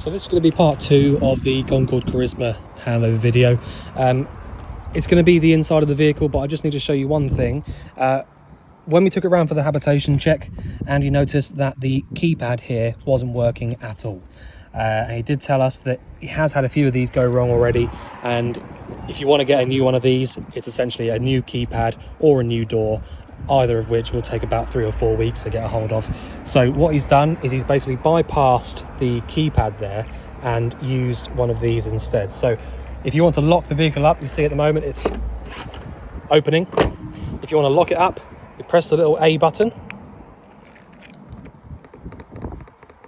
So this is going to be part 2 of the Concorde Charisma handover video. It's going to be the inside of the vehicle, but I just need to show you one thing. When we took it around for the habitation check, Andy noticed that the keypad here wasn't working at all. And he did tell us that he has had a few of these go wrong already, and if you want to get a new one of these, it's essentially a new keypad or a new door, either of which will take about 3 or 4 weeks to get a hold of. So what he's done is he's basically bypassed the keypad there and used one of these instead. So if you want to lock the vehicle up, you see at the moment it's opening. If you want to lock it up, you press the little A button.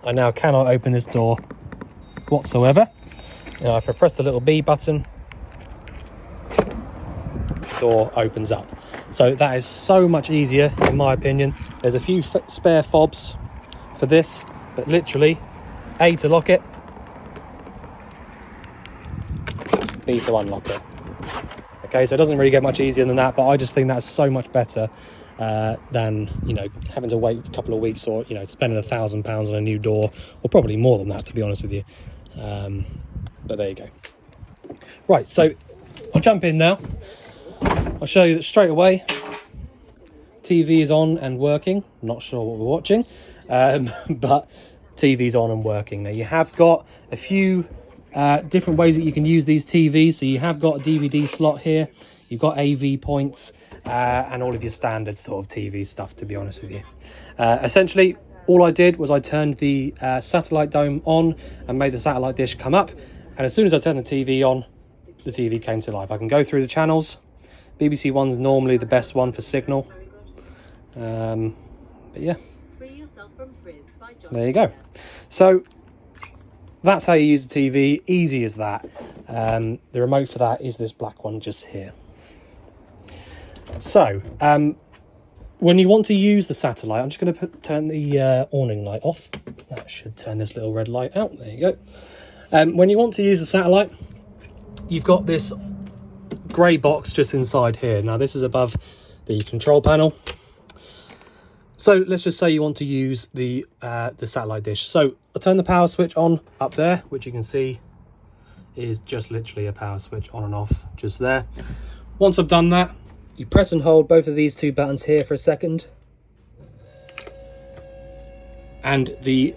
I now cannot open this door whatsoever. Now if I press the little B button, the door opens up. So that is so much easier, in my opinion. There's a few spare fobs for this, but literally A to lock it, B to unlock it. Okay, so it doesn't really get much easier than that, but I just think that's so much better than, you know, having to wait a couple of weeks, or, you know, spending £1,000 on a new door, or probably more than that, to be honest with you. But there you go. Right, so I'll jump in now. I'll show you that straight away. TV is on and working. Not sure what we're watching, but TV's on and working. Now you have got a few different ways that you can use these TVs. So you have got a DVD slot here. You've got AV points and all of your standard sort of TV stuff, to be honest with you. Essentially, all I did was I turned the satellite dome on and made the satellite dish come up. And as soon as I turned the TV on, the TV came to life. I can go through the channels. BBC One's normally the best one for signal. But yeah, there you go. So that's how you use the TV. Easy as that. The remote for that is this black one just here. So when you want to use the satellite, I'm just going to turn the awning light off. That should turn this little red light out. There you go. When you want to use the satellite, you've got this grey box just inside here. Now this is above the control panel. So let's just say you want to use the satellite dish. So I'll turn the power switch on up there, which you can see is just literally a power switch on and off just there. Once I've done that, you press and hold both of these two buttons here for a second, and the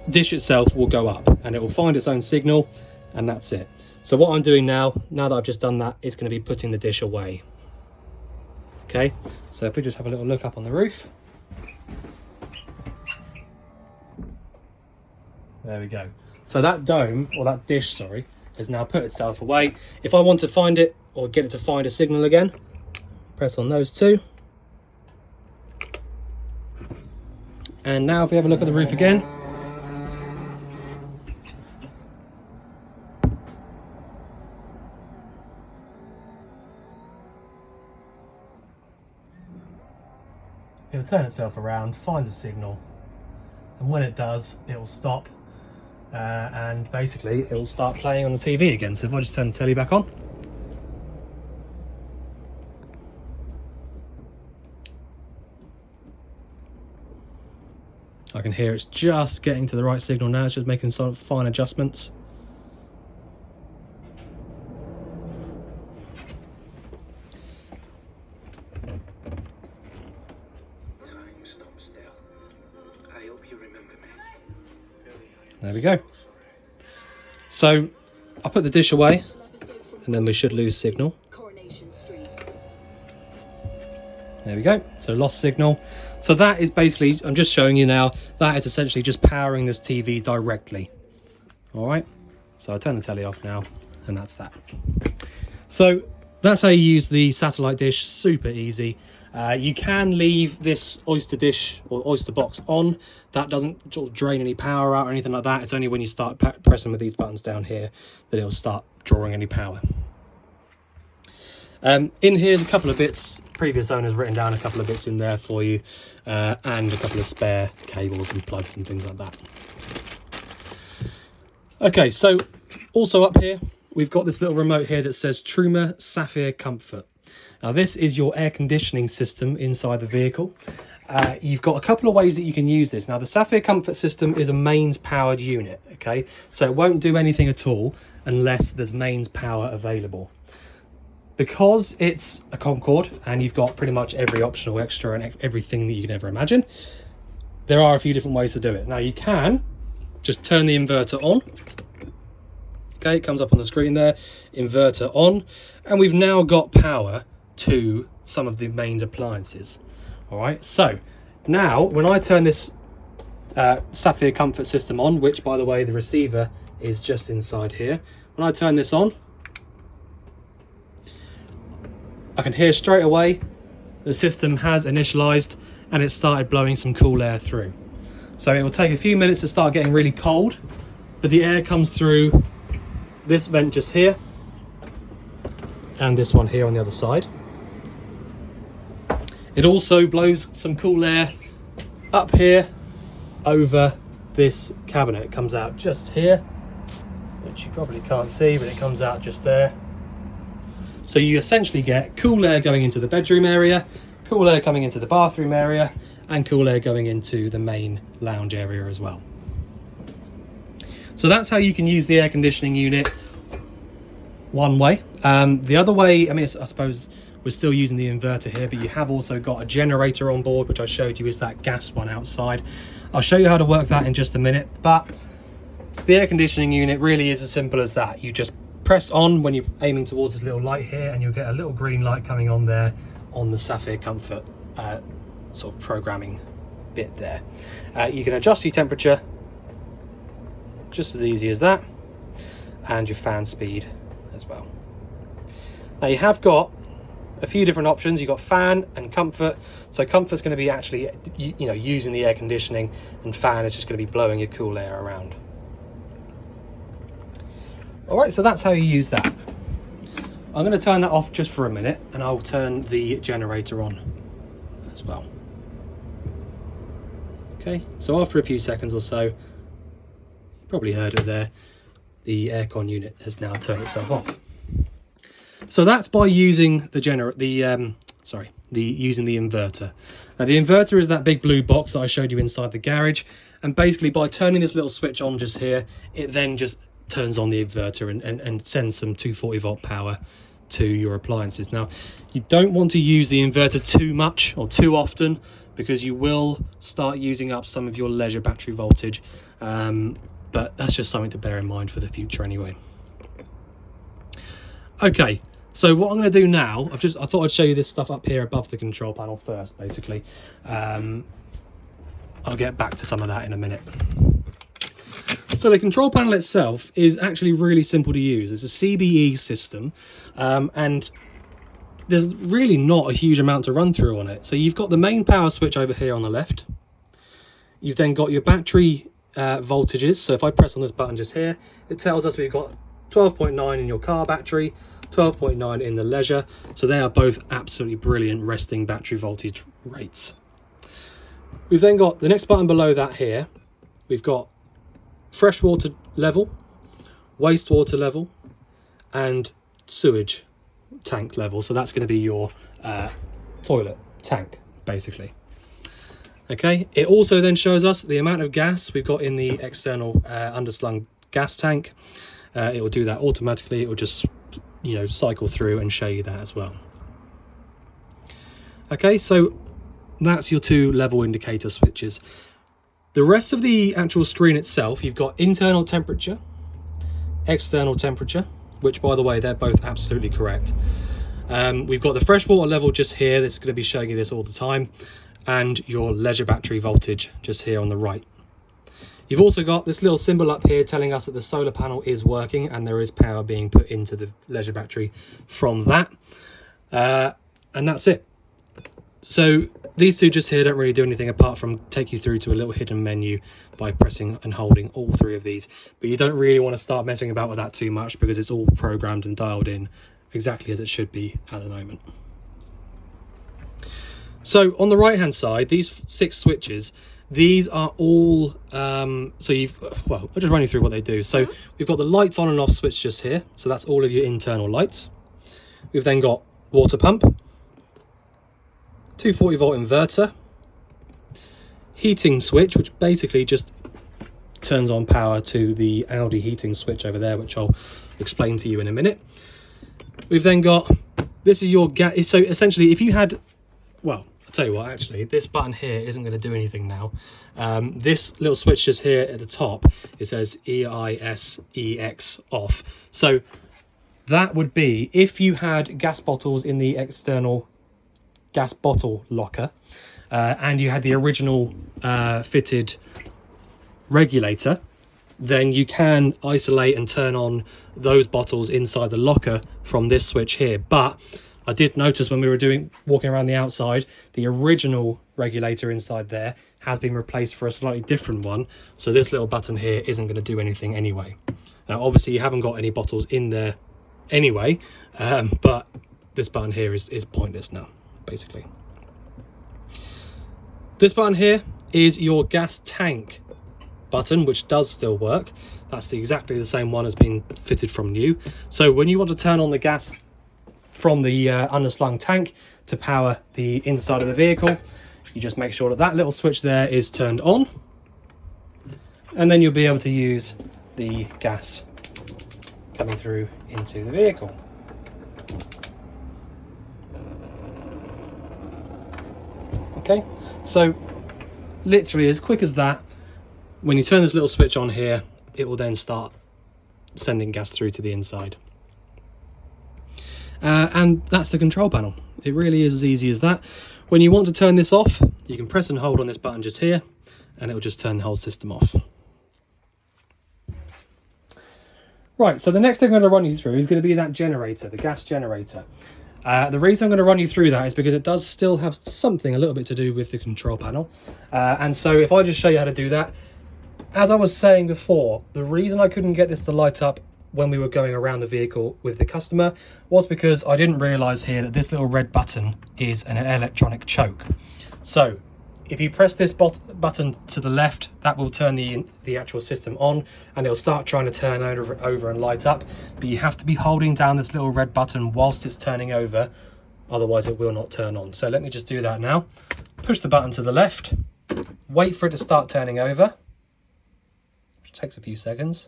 dish itself will go up and it will find its own signal, and that's it. So what I'm doing now that I've just done that, it's going to be putting the dish away. Okay, so if we just have a little look up on the roof. There we go. So that dome, or that dish, sorry, has now put itself away. If I want to find it, or get it to find a signal again, press on those two. And now if we have a look at the roof again, it'll turn itself around, find the signal, and when it does, it will stop, and basically it will start playing on the TV again. So if I just turn the telly back on, I can hear it's just getting to the right signal now. It's just making some fine adjustments. There we go. So I'll put the dish away and then we should lose signal. There we go. So lost signal. So that is basically, I'm just showing you now, that is essentially just powering this TV directly. All right. So I'll turn the telly off now, and that's that. So that's how you use the satellite dish. Super easy. You can leave this Oyster dish or Oyster box on. That doesn't sort of drain any power out or anything like that. It's only when you start pressing with these buttons down here that it'll start drawing any power. In here's a couple of bits. Previous owners written down a couple of bits in there for you, and a couple of spare cables and plugs and things like that. Okay, so also up here we've got this little remote here that says Truma Sapphire Comfort. Now this is your air conditioning system inside the vehicle. you've got a couple of ways that you can use this. Now, the Sapphire Comfort system is a mains powered unit, okay? So it won't do anything at all unless there's mains power available. Because it's a Concorde and you've got pretty much every optional extra and everything that you can ever imagine, there are a few different ways to do it. Now, you can just turn the inverter on. Okay, it comes up on the screen there, inverter on, and we've now got power to some of the mains appliances. All right, so now when I turn this Sapphire Comfort system on, which by the way, the receiver is just inside here. When I turn this on, I can hear straight away the system has initialized and it started blowing some cool air through. So it will take a few minutes to start getting really cold, but the air comes through this vent just here and this one here on the other side. It also blows some cool air up here over this cabinet. It comes out just here, which you probably can't see, but it comes out just there. So you essentially get cool air going into the bedroom area, cool air coming into the bathroom area, and cool air going into the main lounge area as well. So that's how you can use the air conditioning unit one way. The other way, I mean, I suppose we're still using the inverter here, but you have also got a generator on board, which I showed you is that gas one outside. I'll show you how to work that in just a minute, but the air conditioning unit really is as simple as that. You just press on when you're aiming towards this little light here, and you'll get a little green light coming on there on the Sapphire Comfort sort of programming bit there. You can adjust your temperature just as easy as that, and your fan speed as well. Now you have got a few different options. You've got fan and comfort. So comfort's going to be actually, you know, using the air conditioning, and fan is just going to be blowing your cool air around. All right, so that's how you use that. I'm going to turn that off just for a minute, and I'll turn the generator on as well. Okay, so after a few seconds or so, you probably heard it there, the aircon unit has now turned itself off. So that's by using the using the inverter. Now the inverter is that big blue box that I showed you inside the garage, and basically by turning this little switch on just here, it then just turns on the inverter and sends some 240 volt power to your appliances. Now you don't want to use the inverter too much or too often, because you will start using up some of your leisure battery voltage, but that's just something to bear in mind for the future anyway. Okay, so what I'm going to do now, I thought I'd show you this stuff up here above the control panel first, basically. I'll get back to some of that in a minute. So the control panel itself is actually really simple to use. It's a CBE system, and there's really not a huge amount to run through on it. So you've got the main power switch over here on the left. You've then got your battery voltages. So if I press on this button just here, it tells us we've got 12.9 in your car battery, 12.9 in the leisure. So they are both absolutely brilliant resting battery voltage rates. We've then got the next button below that here. We've got freshwater level, wastewater level, and sewage tank level. So that's going to be your toilet tank, basically. Okay, it also then shows us the amount of gas we've got in the external underslung gas tank. It will do that automatically. It will just, you know, cycle through and show you that as well. Okay, so that's your two level indicator switches. The rest of the actual screen itself, you've got internal temperature, external temperature, which by the way, they're both absolutely correct. We've got the freshwater level just here. This is going to be showing you this all the time. And your leisure battery voltage just here on the right. You've also got this little symbol up here telling us that the solar panel is working and there is power being put into the leisure battery from that. And that's it. So these two just here don't really do anything apart from take you through to a little hidden menu by pressing and holding all three of these. But you don't really want to start messing about with that too much, because it's all programmed and dialed in exactly as it should be at the moment. So on the right hand side, these 6 switches, these are all, I'll just run you through what they do. So we've got the lights on and off switch just here. So that's all of your internal lights. We've then got water pump, 240 volt inverter, heating switch, which basically just turns on power to the Audi heating switch over there, which I'll explain to you in a minute. We've then got, this is your gas. So essentially, if you had, well, I'll tell you what, actually, this button here isn't going to do anything now. This little switch just here at the top, it says EISEX off. So that would be if you had gas bottles in the external gas bottle locker, and you had the original fitted regulator, then you can isolate and turn on those bottles inside the locker from this switch here. But I did notice when we were walking around the outside, the original regulator inside there has been replaced for a slightly different one, so this little button here isn't going to do anything anyway. Now obviously you haven't got any bottles in there anyway, but this button here is pointless now, basically. This button here is your gas tank button, which does still work. That's exactly the same one as been fitted from new. So when you want to turn on the gas from the underslung tank to power the inside of the vehicle, you just make sure that that little switch there is turned on, and then you'll be able to use the gas coming through into the vehicle. Okay, so literally as quick as that, when you turn this little switch on here, it will then start sending gas through to the inside. And that's the control panel. It really is as easy as that. When you want to turn this off, you can press and hold on this button just here, and it will just turn the whole system off. Right, so the next thing I'm going to run you through is going to be that generator, the gas generator. The reason I'm going to run you through that is because it does still have something a little bit to do with the control panel. And so if I just show you how to do that, as I was saying before, the reason I couldn't get this to light up when we were going around the vehicle with the customer was because I didn't realise here that this little red button is an electronic choke. So if you press this button to the left, that will turn the actual system on, and it'll start trying to turn over and light up. But you have to be holding down this little red button whilst it's turning over, otherwise it will not turn on. So let me just do that now. Push the button to the left, wait for it to start turning over, which takes a few seconds.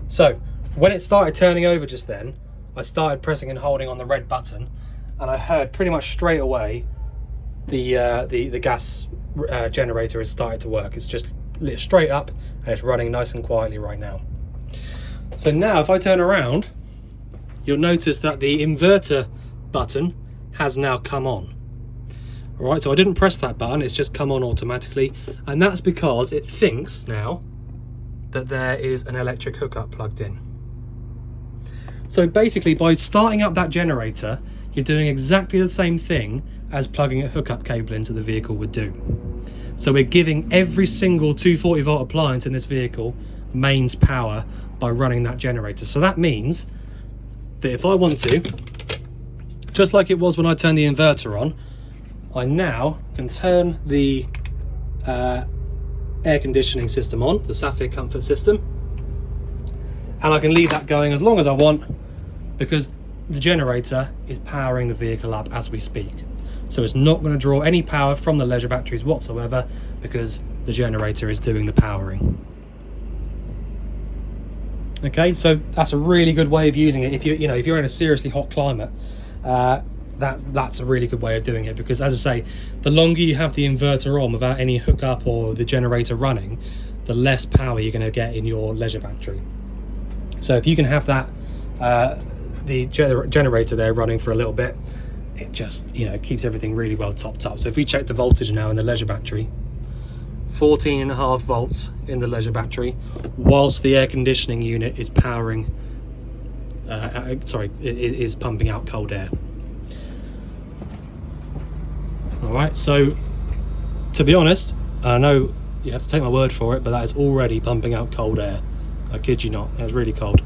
So when it started turning over just then, I started pressing and holding on the red button, and I heard pretty much straight away the gas generator has started to work. It's just lit straight up and it's running nice and quietly right now. So now if I turn around, you'll notice that the inverter button has now come on. All right, so I didn't press that button, it's just come on automatically, and that's because it thinks now that there is an electric hookup plugged in. So basically by starting up that generator, you're doing exactly the same thing as plugging a hookup cable into the vehicle would do. So we're giving every single 240 volt appliance in this vehicle mains power by running that generator. So that means that if I want to, just like it was when I turned the inverter on, I now can turn the air conditioning system on, the Sapphire Comfort system, and I can leave that going as long as I want because the generator is powering the vehicle up as we speak. So it's not going to draw any power from the leisure batteries whatsoever because the generator is doing the powering. Okay, so that's a really good way of using it. If you're in a seriously hot climate, that's a really good way of doing it, because as I say, the longer you have the inverter on without any hookup or the generator running, the less power you're going to get in your leisure battery. So if you can have that the generator there running for a little bit, it just keeps everything really well topped up. So if we check the voltage now in the leisure battery, 14.5 volts in the leisure battery, whilst the air conditioning unit is powering is pumping out cold air. All right, so to be honest, I know you have to take my word for it, but that is already pumping out cold air. I kid you not, it's really cold.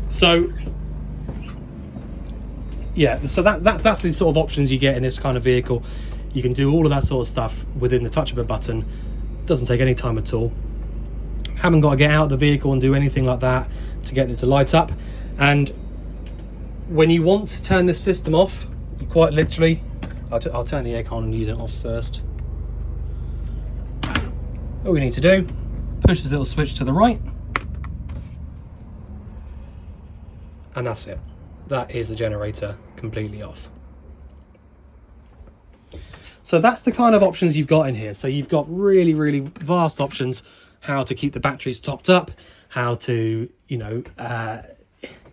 So yeah, so that's the sort of options you get in this kind of vehicle. You can do all of that sort of stuff within the touch of a button. It doesn't take any time at all. Haven't got to get out of the vehicle and do anything like that to get it to light up. And when you want to turn this system off, you quite literally, I'll turn the aircon and use it off first. All we need to do, push this little switch to the right, and that's it. That is the generator completely off. So that's the kind of options you've got in here. So you've got really, really vast options, how to keep the batteries topped up, how to, you know,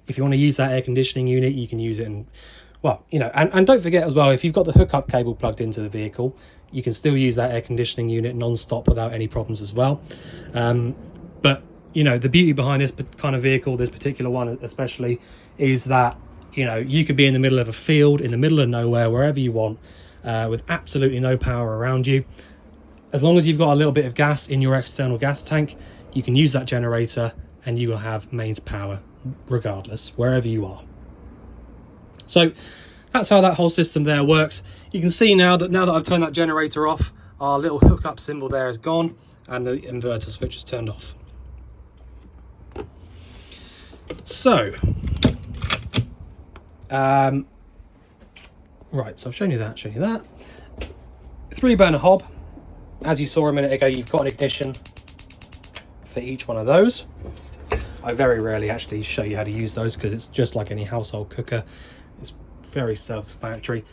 if you want to use that air conditioning unit, you can use it in, well, you know, and don't forget as well, if you've got the hookup cable plugged into the vehicle, you can still use that air conditioning unit non-stop without any problems as well. But, you know, the beauty behind this kind of vehicle, this particular one especially, is that, you know, you could be in the middle of a field, in the middle of nowhere, wherever you want, with absolutely no power around you. As long as you've got a little bit of gas in your external gas tank, you can use that generator and you will have mains power regardless, wherever you are. So that's how that whole system there works. You can see now that I've turned that generator off, our little hookup symbol there is gone and the inverter switch is turned off. So, right, so I've shown you that, 3-burner hob. As you saw a minute ago, you've got an ignition for each one of those. I very rarely actually show you how to use those because it's just like any household cooker. It's very self-explanatory.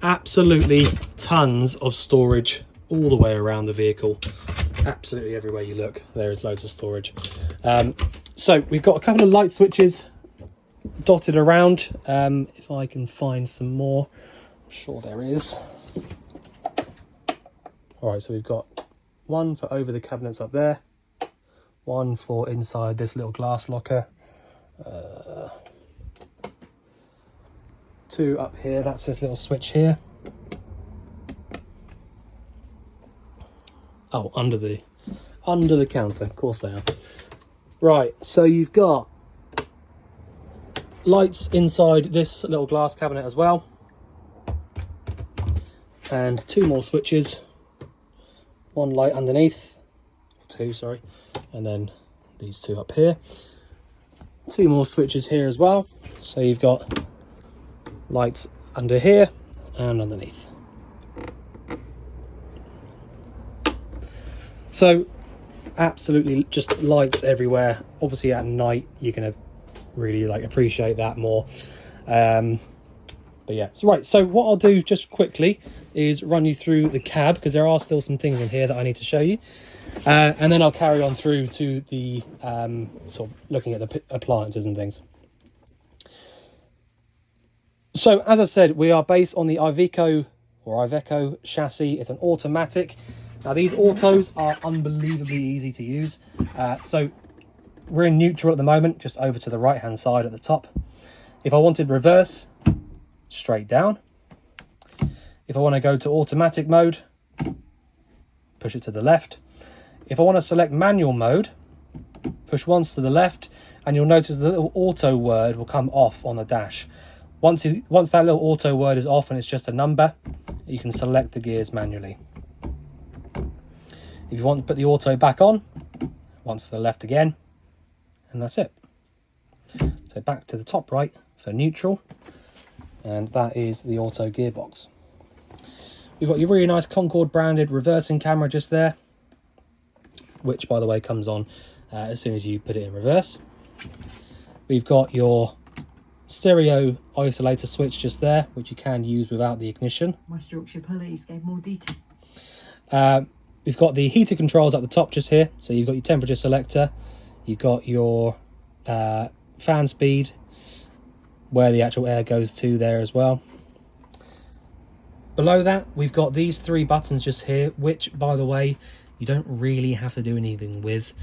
Absolutely tons of storage all the way around the vehicle. Absolutely everywhere you look, there is loads of storage. So we've got a couple of light switches dotted around. If I can find some more, I'm sure there is. All right, so we've got one for over the cabinets up there, one for inside this little glass locker, 2 up here, that's this little switch here. Oh, under the counter, of course they are. Right, so you've got lights inside this little glass cabinet as well, and 2 more switches. 1 light underneath, 2, sorry, and then these 2 up here. 2 more switches here as well. So you've got lights under here and underneath. So absolutely just lights everywhere. Obviously at night you're gonna really like appreciate that more. But yeah, so right, so what I'll do just quickly is run you through the cab, because there are still some things in here that I need to show you, and then I'll carry on through to the sort of looking at the appliances and things. So as I said, we are based on the Iveco chassis. It's an automatic. Now these autos are unbelievably easy to use. So we're in neutral at the moment, just over to the right hand side at the top. If I wanted reverse, straight down. If I want to go to automatic mode, push it to the left. If I want to select manual mode, push once to the left, and you'll notice the little auto word will come off on the dash. Once that little auto word is off and it's just a number, you can select the gears manually. If you want to put the auto back on, once to the left again, and that's it. So back to the top right for neutral, and that is the auto gearbox. We've got your really nice Concorde branded reversing camera just there, which by the way comes on as soon as you put it in reverse. We've got your stereo isolator switch just there, which you can use without the ignition. West Yorkshire Police gave more detail. We've got the heater controls at the top just here. So you've got your temperature selector, you've got your fan speed, where the actual air goes to there as well. Below that, we've got these 3 buttons just here, which, by the way, you don't really have to do anything with.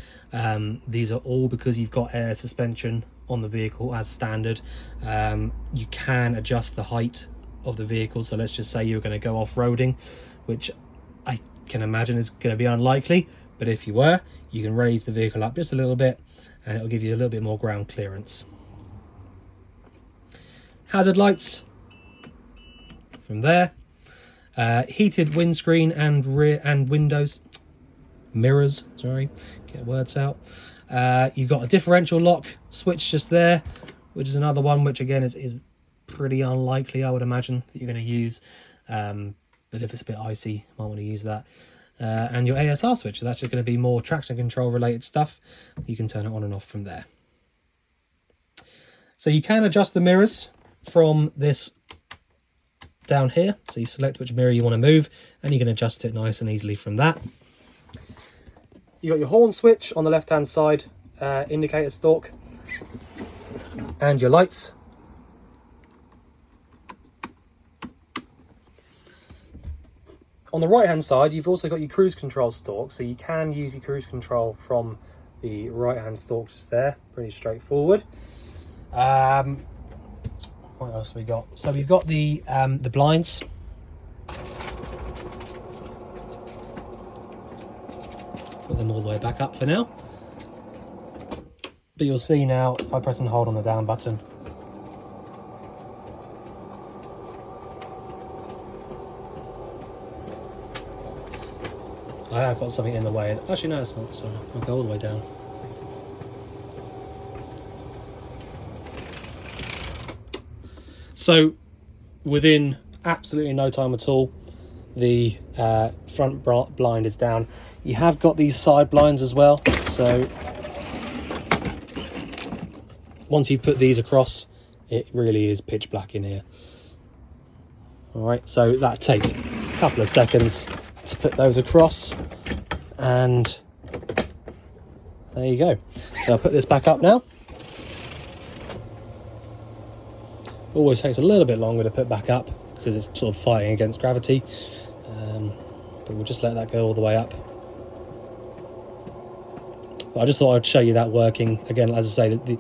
These are all because you've got air suspension on the vehicle as standard. You can adjust the height of the vehicle. So let's just say you're going to go off-roading, which I can imagine is going to be unlikely. But if you were, you can raise the vehicle up just a little bit and it'll give you a little bit more ground clearance. Hazard lights from there. Heated windscreen and rear and windows. mirrors, sorry, get words out. You've got a differential lock switch just there, which is another one which again is pretty unlikely, I would imagine, that you're going to use. But if it's a bit icy, you might want to use that. And your ASR switch, so that's just going to be more traction control related stuff. You can turn it on and off from there. So you can adjust the mirrors from this down here. So you select which mirror you want to move, and you can adjust it nice and easily from that. You got your horn switch on the left hand side, indicator stalk, and your lights. On the right hand side, you've also got your cruise control stalk, so you can use your cruise control from the right hand stalk just there. Pretty straightforward. What else have we got? So we've got the blinds. Put them all the way back up for now. But you'll see now, if I press and hold on the down button, I have got something in the way. Actually, no, it's not. So I'll go all the way down. So within absolutely no time at all, the front blind is down. You have got these side blinds as well. So once you've put these across, it really is pitch black in here. All right, so that takes a couple of seconds to put those across, and there you go. So I'll put this back up now. Always takes a little bit longer to put back up because it's sort of fighting against gravity, but we'll just let that go all the way up. But I just thought I'd show you that working. Again, as I say,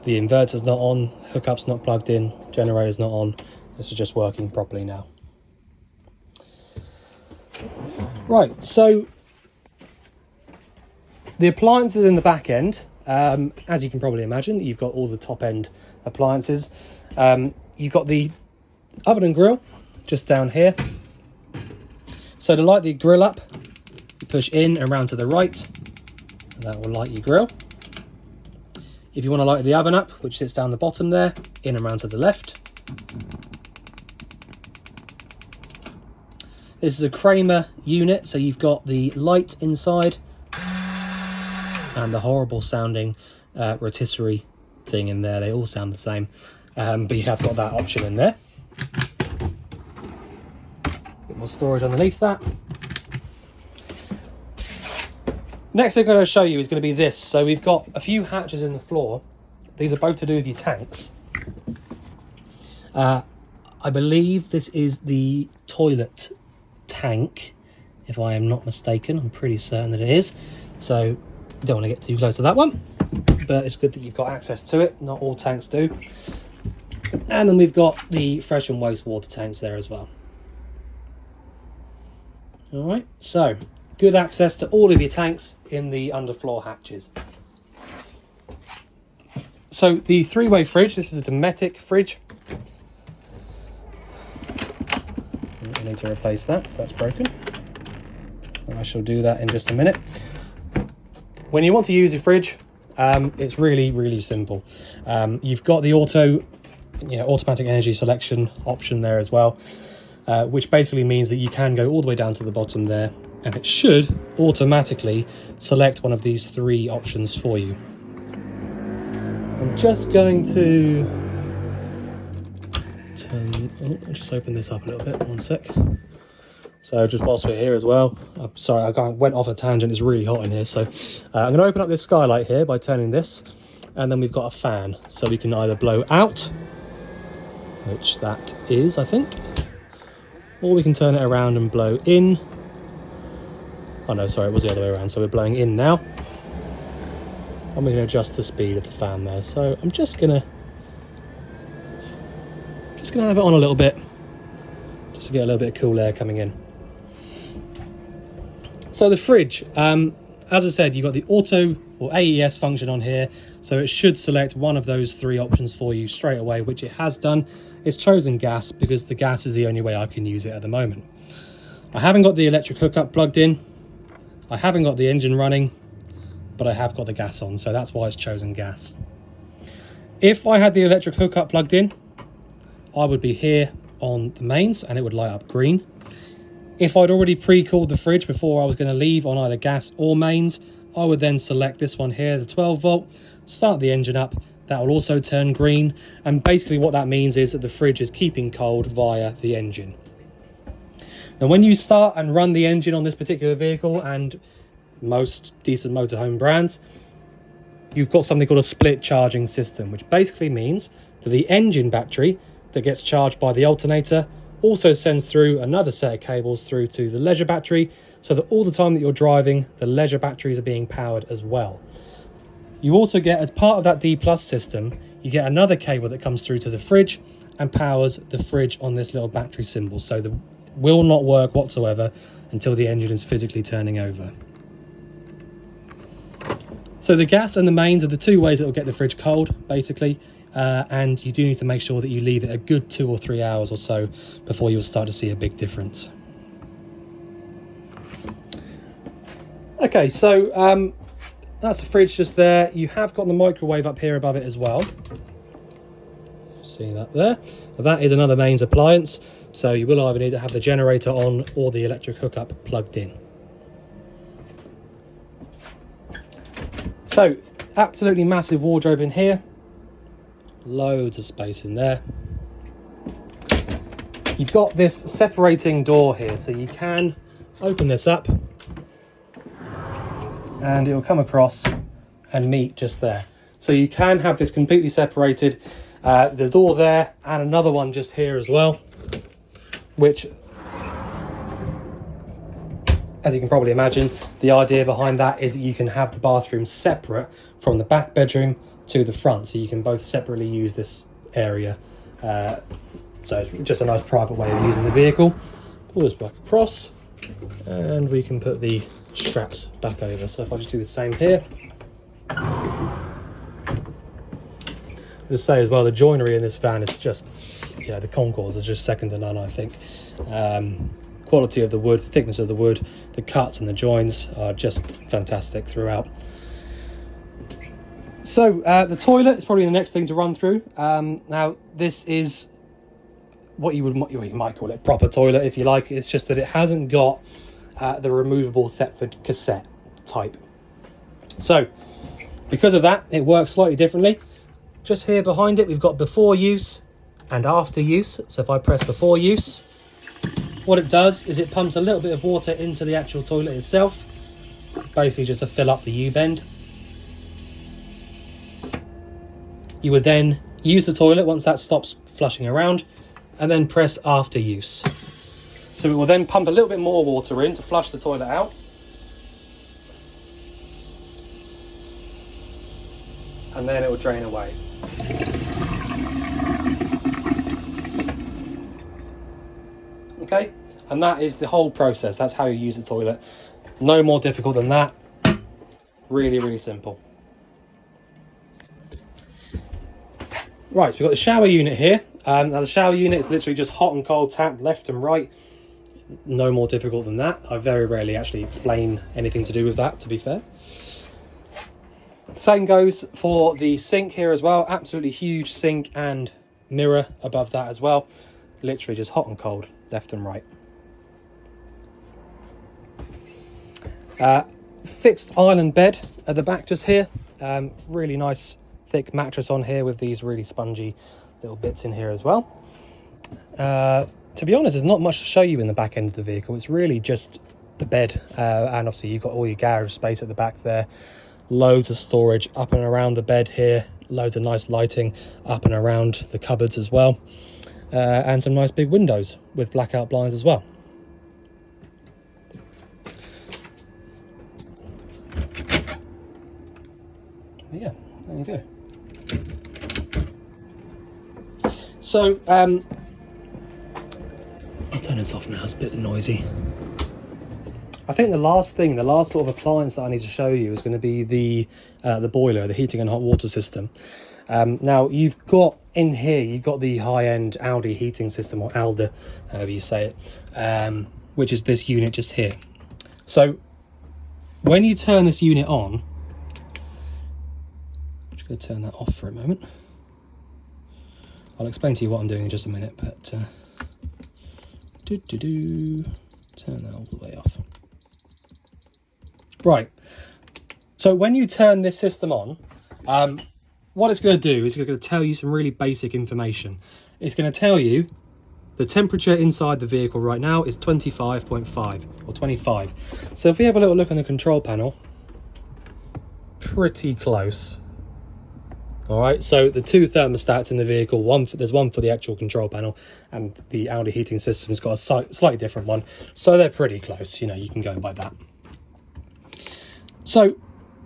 the inverter's not on, hookup's not plugged in, generator's not on. This is just working properly now. Right, so the appliances in the back end, as you can probably imagine, you've got all the top end appliances. You've got the oven and grill just down here. So to light the grill up, you push in and round to the right, and that will light your grill. If you want to light the oven up, which sits down the bottom there, in and round to the left. This is a Kramer unit, so you've got the light inside and the horrible sounding rotisserie thing in there. They all sound the same, but you have got that option in there. Bit more storage underneath that. Next thing I'm going to show you is going to be this. So we've got a few hatches in the floor. These are both to do with your tanks. I believe this is the toilet tank, if I am not mistaken. I'm pretty certain that it is, so don't want to get too close to that one, but it's good that you've got access to it. Not all tanks do. And then we've got the fresh and wastewater tanks there as well. All right, so good access to all of your tanks in the underfloor hatches. So the three-way fridge, this is a Dometic fridge. I need to replace that because that's broken. I shall do that in just a minute. When you want to use your fridge, it's really simple. You've got the automatic energy selection option there as well, which basically means that you can go all the way down to the bottom there, and it should automatically select one of these three options for you. I'm just going to I'll just open this up a little bit, one sec. So just whilst we're here as well, I'm sorry, I went off a tangent, it's really hot in here. So I'm going to open up this skylight here by turning this, and then we've got a fan. So we can either blow out, which that is, I think, or we can turn it around and blow in. Oh no, sorry, it was the other way around. So we're blowing in now, and we can adjust the speed of the fan there. So I'm just gonna have it on a little bit, just to get a little bit of cool air coming in. So the fridge, as I said, you've got the auto or AES function on here, so it should select one of those three options for you straight away, which it has done. It's chosen gas because the gas is the only way I can use it at the moment. I haven't got the electric hookup plugged in. I haven't got the engine running, but I have got the gas on, so that's why it's chosen gas. If I had the electric hookup plugged in, I would be here on the mains and it would light up green. If I'd already pre-cooled the fridge before I was going to leave on either gas or mains, I would then select this one here, the 12 volt, start the engine up. That will also turn green. And basically what that means is that the fridge is keeping cold via the engine. Now, when you start and run the engine on this particular vehicle and most decent motorhome brands, you've got something called a split charging system, which basically means that the engine battery that gets charged by the alternator also sends through another set of cables through to the leisure battery, so that all the time that you're driving, the leisure batteries are being powered as well. You also get, as part of that D+ system, you get another cable that comes through to the fridge and powers the fridge on this little battery symbol, so the will not work whatsoever until the engine is physically turning over. So the gas and the mains are the two ways that will get the fridge cold, basically, and you do need to make sure that you leave it a good 2 or 3 hours or so before you'll start to see a big difference. Okay, so that's the fridge just there. You have got the microwave up here above it as well. See that there? So that is another mains appliance, so you will either need to have the generator on or the electric hookup plugged in. So, absolutely massive wardrobe in here. Loads of space in there. You've got this separating door here, so you can open this up and it will come across and meet just there. So you can have this completely separated. The door there and another one just here as well, which, as you can probably imagine, the idea behind that is that you can have the bathroom separate from the back bedroom to the front, so you can both separately use this area. So it's just a nice private way of using the vehicle. Pull this back across and we can put the straps back over. So if I just do the same here. Just say as well, the joinery in this van is just, you know, the Concordes is just second to none, I think. Quality of the wood, thickness of the wood, the cuts and the joins are just fantastic throughout. So the toilet is probably the next thing to run through. Now this is what you might call it a proper toilet if you like. It's just that it hasn't got the removable Thetford cassette type. So because of that, it works slightly differently. Just here behind it, we've got before use and after use. So if I press before use, what it does is it pumps a little bit of water into the actual toilet itself, basically just to fill up the U-bend. You would then use the toilet once that stops flushing around, and then press after use. So it will then pump a little bit more water in to flush the toilet out. And then it will drain away. Okay, and that is the whole process. That's how you use the toilet. No more difficult than that. Really, really simple. Right, so we've got the shower unit here. Now the shower unit is literally just hot and cold tap left and right. No more difficult than that. I very rarely actually explain anything to do with that, to be fair. Same goes for the sink here as well. Absolutely huge sink and mirror above that as well. Literally just hot and cold, left and right. Fixed island bed at the back just here. Really nice thick mattress on here with these really spongy little bits in here as well. To be honest, there's not much to show you in the back end of the vehicle. It's really just the bed, and obviously you've got all your garage space at the back there. Loads of storage up and around the bed here. Loads of nice lighting up and around the cupboards as well. And some nice big windows with blackout blinds as well. Yeah, there you go. So, I'll turn this off now, it's a bit noisy. I think the last sort of appliance that I need to show you is going to be the boiler, the heating and hot water system. Now, you've got in here, you've got the high-end Audi heating system, or Alda, however you say it, which is this unit just here. So, when you turn this unit on, I'm just going to turn that off for a moment. I'll explain to you what I'm doing in just a minute, but turn that all the way off. Right, so when you turn this system on, what it's going to do is it's going to tell you some really basic information. It's going to tell you the temperature inside the vehicle right now is 25.5 or 25. So if we have a little look on the control panel, pretty close. All right, so the two thermostats in the vehicle, there's one for the actual control panel, and the Audi heating system's got a slightly different one. So they're pretty close, you know, you can go by that. So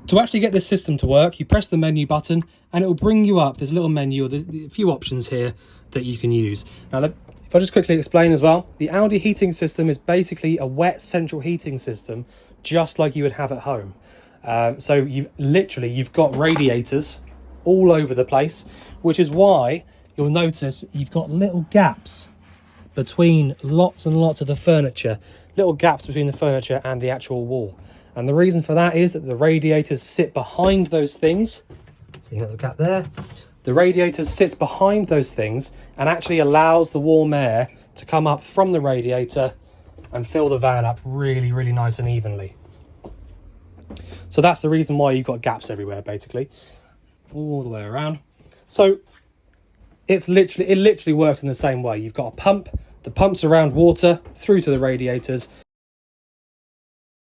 to actually get this system to work, you press the menu button and it will bring you up. There's a little menu, or there's a few options here that you can use. Now, if I just quickly explain as well, the Audi heating system is basically a wet central heating system, just like you would have at home. So you've got radiators all over the place, which is why you'll notice you've got little gaps between lots and lots of the furniture, little gaps between the furniture and the actual wall. And the reason for that is that the radiators sit behind those things. So you got the gap there. The radiator sits behind those things and actually allows the warm air to come up from the radiator and fill the van up really, really nice and evenly. So that's the reason why you've got gaps everywhere, basically, all the way around. So it literally works in the same way. You've got a pump, the pump's around water through to the radiators.